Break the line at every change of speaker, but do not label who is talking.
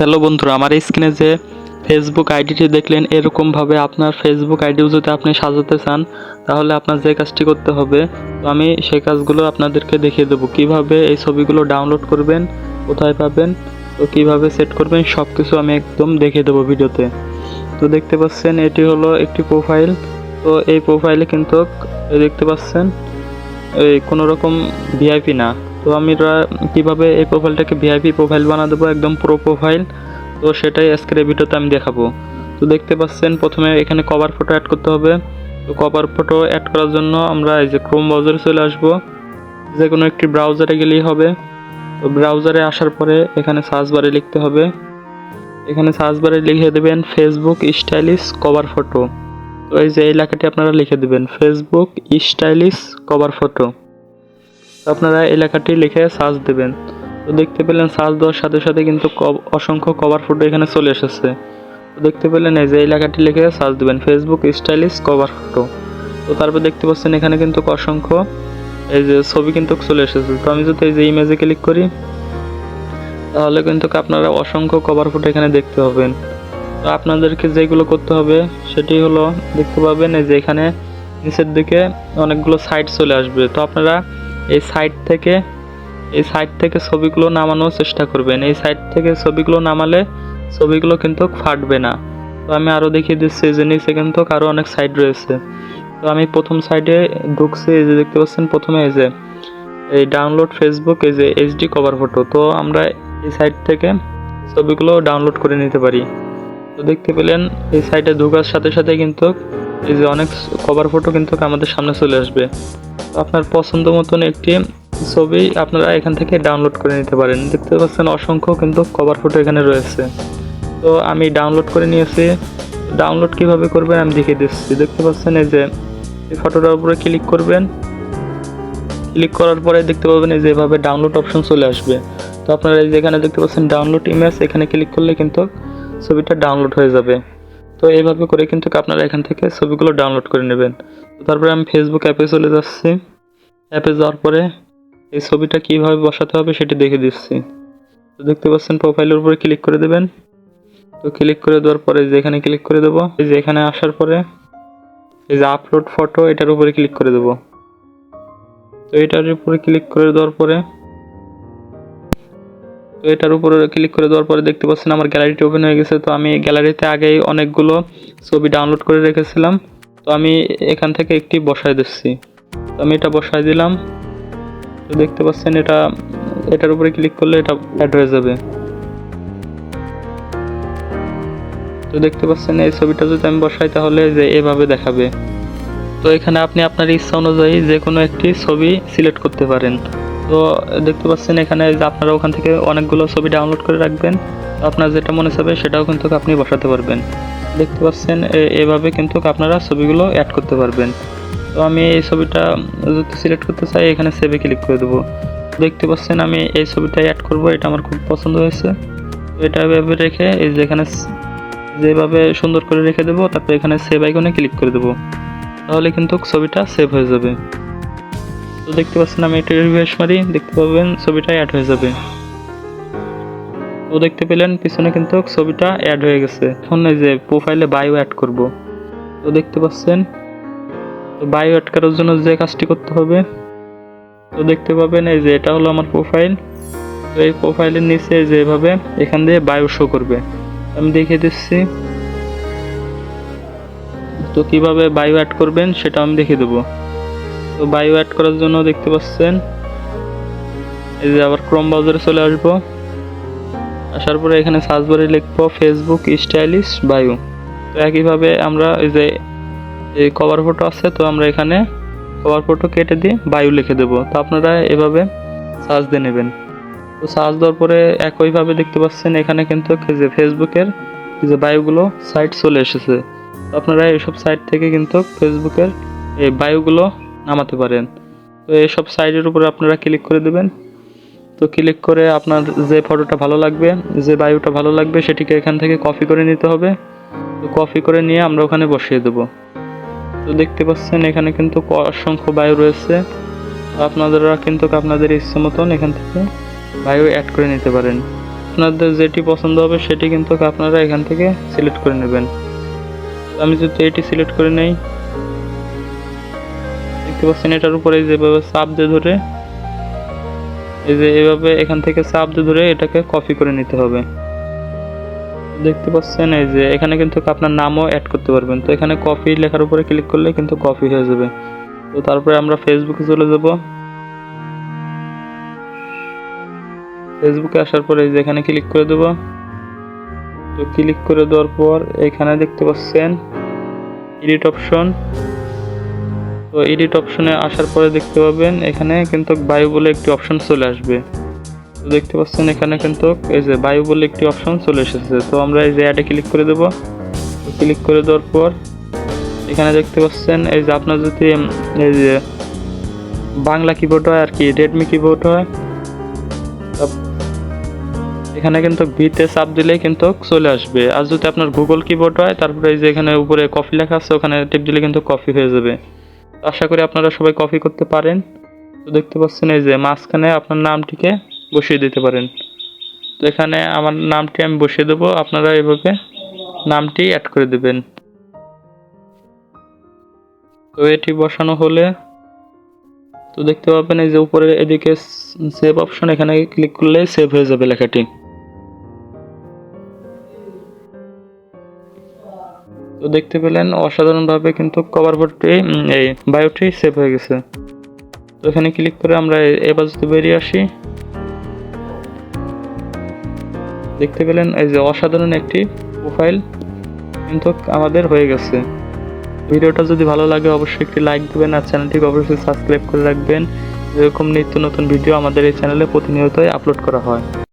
Hello বন্ধুরা, আমার স্ক্রিনে যে ফেসবুক আইডিটি দেখলেন, এরকমভাবে আপনার ফেসবুক আইডিও যদি আপনি সাজাতে চান, তাহলে আপনার যে কাজটি করতে হবে, তো আমি সেই কাজগুলো আপনাদেরকে দেখিয়ে দেবো। কিভাবে এই ছবিগুলো ডাউনলোড করবেন, কোথায় পাবেন, তো কিভাবে সেট করবেন, সব কিছু আমি একদম দেখিয়ে দেবো ভিডিওতে। তো দেখতে পাচ্ছেন এটি হলো একটি প্রোফাইল। তো এই প্রোফাইলে কিন্তু দেখতে পাচ্ছেন এই কোনো রকম ভিআইপি না। তো আমরা কিভাবে এই প্রোফাইলটাকে ভিআইপি প্রোফাইল বানিয়ে দেবো, একদম প্রো প্রোফাইল, তো সেটাই আজকের এই ভিডিওতে আমি দেখাবো। তো দেখতে পাচ্ছেন প্রথমে এখানে কভার ফটো অ্যাড করতে হবে। তো কভার ফটো অ্যাড করার জন্য আমরা এই যে ক্রোম ব্রাউজারে চলে আসব। যে কোনো একটি ব্রাউজারে গেলেই হবে। তো ব্রাউজারে আসার পরে এখানে সার্চ বারে লিখতে হবে, এখানে সার্চ বারে লিখে দেবেন ফেসবুক স্টাইলিশ কভার ফটো। তো এই যে এই লেখাটি আপনারা লিখে দেবেন, ফেসবুক স্টাইলিশ কভার ফটো। আপনারা এই লেখাটি লিখে সার্চ দেবেন। তো দেখতে পেলেন সার্চ দেওয়ার সাথে সাথে কিন্তু অসংখ্য কভার ফটো এখানে চলে এসেছে। তো দেখতে পেলেন এই যে এই লেখাটি লিখে সার্চ দেবেন, ফেসবুক স্টাইলিশ কভার ফটো। তো তারপর দেখতে পাচ্ছেন এখানে কিন্তু অসংখ্য এই যে ছবি কিন্তু চলে এসেছে। তো আমি যদি এই যে ইমেজে ক্লিক করি, তাহলে কিন্তু আপনারা অসংখ্য কভার ফটো এখানে দেখতে পাবেন। তো আপনাদেরকে যেগুলো করতে হবে সেটি হলো, দেখতে পাবেন এই যে এখানে নিচের দিকে অনেকগুলো সাইট চলে আসবে। তো আপনারা এই সাইট থেকে ছবিগুলো নামানোর চেষ্টা করবেন। এই সাইট থেকে ছবিগুলো নামালে ছবিগুলো কিন্তু ফাটবে না। তো আমি আরও দেখিয়ে দিচ্ছি যে নিচে কিন্তু আরও অনেক সাইট রয়েছে। তো আমি প্রথম সাইডে ঢুকছি, এই যে দেখতে পাচ্ছেন প্রথমে এই যে এই ডাউনলোড ফেসবুক এই যে এইচডি কভার ফটো। তো আমরা এই সাইট থেকে ছবিগুলো ডাউনলোড করে নিতে পারি। তো দেখতে পেলেন এই সাইটে ঢোকার সাথে সাথে কিন্তু এই যে অনেক কভার ফটো কিন্তু আমাদের সামনে চলে আসবে। তো আপনার পছন্দ মতন একটি ছবি আপনারা এখান থেকে ডাউনলোড করে নিতে পারেন। দেখতে পাচ্ছেন অসংখ্য কিন্তু কভার ফটো এখানে রয়েছে। তো আমি ডাউনলোড করে নিয়েছি। ডাউনলোড কিভাবে করবেন আমি দেখিয়ে দিচ্ছি। দেখতে পাচ্ছেন এই যে এই ফটোটার উপরে ক্লিক করবেন, ক্লিক করার পরে দেখতে পাবেন এই যে এভাবে ডাউনলোড অপশন চলে আসবে। তো আপনারা এই যে এখানে দেখতে পাচ্ছেন ডাউনলোড ইমেজ, এখানে ক্লিক করলে কিন্তু ছবিটা ডাউনলোড হয়ে যাবে। তো এইভাবে করে কিন্তু আপনারা এখান থেকে ছবিগুলো ডাউনলোড করে নেবেন। তো তারপরে আমি ফেসবুক অ্যাপে চলে যাচ্ছি। অ্যাপে যাওয়ার পরে এই ছবিটা কীভাবে বসাতে হবে সেটি দেখে দিচ্ছি। তো দেখতে পাচ্ছেন প্রোফাইলের উপরে ক্লিক করে দেবেন। তো ক্লিক করে দেওয়ার পরে যে এখানে ক্লিক করে দেবো, এই যে এখানে আসার পরে এই যে আপলোড ফটো, এটার উপরে ক্লিক করে দেবো। তো এটার উপরে ক্লিক করে দেওয়ার পরে দেখতে পাচ্ছেন আমার গ্যালারিটি ওপেন হয়ে গেছে। তো আমি গ্যালারিতে আগেই অনেকগুলো ছবি ডাউনলোড করে রেখেছিলাম। তো আমি এখান থেকে একটি বসায় দিচ্ছি। তো আমি এটা বসায় দিলাম। তো দেখতে পাচ্ছেন এটার উপরে ক্লিক করলে এটা অ্যাড হয়ে যাবে। তো দেখতে পাচ্ছেন এই ছবিটা যদি আমি বসাই তাহলে যে এভাবে দেখাবে। তো এখানে আপনি আপনার ইচ্ছা অনুযায়ী যে কোনো একটি ছবি সিলেক্ট করতে পারেন। তো দেখতে পাচ্ছেন এখানে যে আপনারা ওখান থেকে অনেকগুলো ছবি ডাউনলোড করে রাখবেন। আপনার যেটা মনে চাবে সেটাও কিন্তু আপনি বসাতে পারবেন। দেখতে পাচ্ছেন এভাবে কিন্তু আপনারা ছবিগুলো অ্যাড করতে পারবেন। তো আমি এই ছবিটা যদি সিলেক্ট করতে চাই, এখানে সেভে ক্লিক করে দেবো। দেখতে পাচ্ছেন আমি এই ছবিটা অ্যাড করব, এটা আমার খুব পছন্দ হয়েছে। তো এটা এভাবে রেখে এই যে এখানে যেভাবে সুন্দর করে রেখে দেবো, তারপর এখানে সেভ আইকনে ক্লিক করে দেবো, তাহলে কিন্তু ছবিটা সেভ হয়ে যাবে। তো দেখতে পাচ্ছেন আমি এটা রিফ্রেশ মারি, দেখতে পাবেন ছবিটা অ্যাড হয়ে যাবে। তো দেখতে পেলেন পিছনে কিন্তু ছবিটা অ্যাড হয়ে গেছে। এখন এই যে প্রোফাইলে বায়ো অ্যাড করব। তো দেখতে পাচ্ছেন তো বায়ো অ্যাড করার জন্য যে কাজটি করতে হবে, তো দেখতে পাবেন এই যে এটা হলো আমার প্রোফাইল। তো এই প্রোফাইলের নিচে যেভাবে এখান দিয়ে বায়ো শো করবে, আমি দেখিয়ে দিচ্ছি। তো কিভাবে বায়ো অ্যাড করবেন সেটা আমি দেখিয়ে দেবো। তো বায়ো অ্যাড করার জন্য দেখতে পাচ্ছেন এই যে আবার ক্রোম ব্রাউজারে চলে আসবো। আসার পরে এখানে সার্চ বারে লিখবো ফেসবুক স্টাইলিশ বায়ো। তো একইভাবে আমরা এই যে এই কভার ফটো আছে, তো আমরা এখানে কভার ফটো কেটে দিয়ে বায়ো লিখে দেবো। তো আপনারা এভাবে সার্চ দিয়ে নেবেন। তো সার্চ দেওয়ার পরে একইভাবে দেখতে পাচ্ছেন এখানে কিন্তু যে ফেসবুকের যে বায়োগুলো সাইট চলে এসেছে। তো আপনারা এইসব সাইট থেকে কিন্তু ফেসবুকের এই বায়োগুলো নামাতে পারেন। তো এইসব সাইটের উপরে আপনারা ক্লিক করে দেবেন। তো ক্লিক করে আপনার যে ফটোটা ভালো লাগবে, যে বায়োটা ভালো লাগবে, সেটিকে এখান থেকে কপি করে নিতে হবে। তো কপি করে নিয়ে আমরা ওখানে বসিয়ে দেবো। তো দেখতে পাচ্ছেন এখানে কিন্তু অসংখ্য বায়ো রয়েছে। আপনারা কিন্তু আপনাদের ইচ্ছে মতন এখান থেকে বায়ো অ্যাড করে নিতে পারেন। আপনাদের যেটি পছন্দ হবে সেটি কিন্তু আপনারা এখান থেকে সিলেক্ট করে নেবেন। আমি যদি এটি সিলেক্ট করে নেই, দেখতে পাচ্ছেন এটার উপরে যেভাবে চাপ দিয়ে ধরে এই যে এভাবে এখান থেকে চাপ দিয়ে ধরে এটাকে কপি করে নিতে হবে। দেখতে পাচ্ছেন এই যে এখানে কিন্তু আপনার নামও অ্যাড করতে পারবেন। তো এখানে কপি লেখার উপরে ক্লিক করলে কিন্তু কপি হয়ে যাবে। তো তারপরে আমরা ফেসবুকে চলে যাব। ফেসবুকে আসার পরে এই যে এখানে ক্লিক করে দেব। তো ক্লিক করে দেওয়ার পর এখানে দেখতে পাচ্ছেন এডিট অপশন। তো এডিট অপশনে আসার পরে দেখতে পাবেন এখানে কিন্তু বায়ু বলে একটি অপশন চলে আসবে। তো দেখতে পাচ্ছেন এখানে কিন্তু এই যে বায়ু বলে একটি অপশন চলে এসেছে। তো আমরা এই যে অ্যাডে ক্লিক করে দেব। ক্লিক করে দেওয়ার পর এখানে দেখতে পাচ্ছেন এই যে আপনার যদি এই যে বাংলা কিবোর্ড হয় আর কি রেডমি কিবোর্ড হয়, এখানে কিন্তু ভিতে চাপ দিলেই কিন্তু চলে আসবে। আর যদি আপনার গুগল কিবোর্ড হয় তারপরে এই যে এখানে উপরে কপি লেখা আছে ওখানে টিপ দিলে কিন্তু কপি হয়ে যাবে। আশা করি আপনারা সবাই কপি করতে পারেন। তো দেখতে পাচ্ছেন এই যে মাঝখানে আপনার নামটিকে বসিয়ে দিতে পারেন। তো এখানে আমার নামটি আমি বসিয়ে দেবো, আপনারা এভাবে নামটি অ্যাড করে দেবেন। তো এটি বসানো হলে তো দেখতে পাবেন এই যে উপরে এদিকে সেভ অপশন, এখানে ক্লিক করলে সেভ হয়ে যাবে লেখাটি। তো দেখতে পেলেন অসাধারণভাবে কিন্তু কভার ফটোটি এই বায়োটি সেভ হয়ে গেছে। তো এখানে ক্লিক করে আমরা এবার যদি বেরিয়ে আসি, দেখতে পেলেন এই যে অসাধারণ একটি প্রোফাইল কিন্তু আমাদের হয়ে গেছে। ভিডিওটা যদি ভালো লাগে অবশ্যই একটি লাইক দিবেন আর চ্যানেলটিকে অবশ্যই সাবস্ক্রাইব করে রাখবেন। এরকম নিত্য নতুন ভিডিও আমাদের এই চ্যানেলে প্রতিনিয়তই আপলোড করা হয়।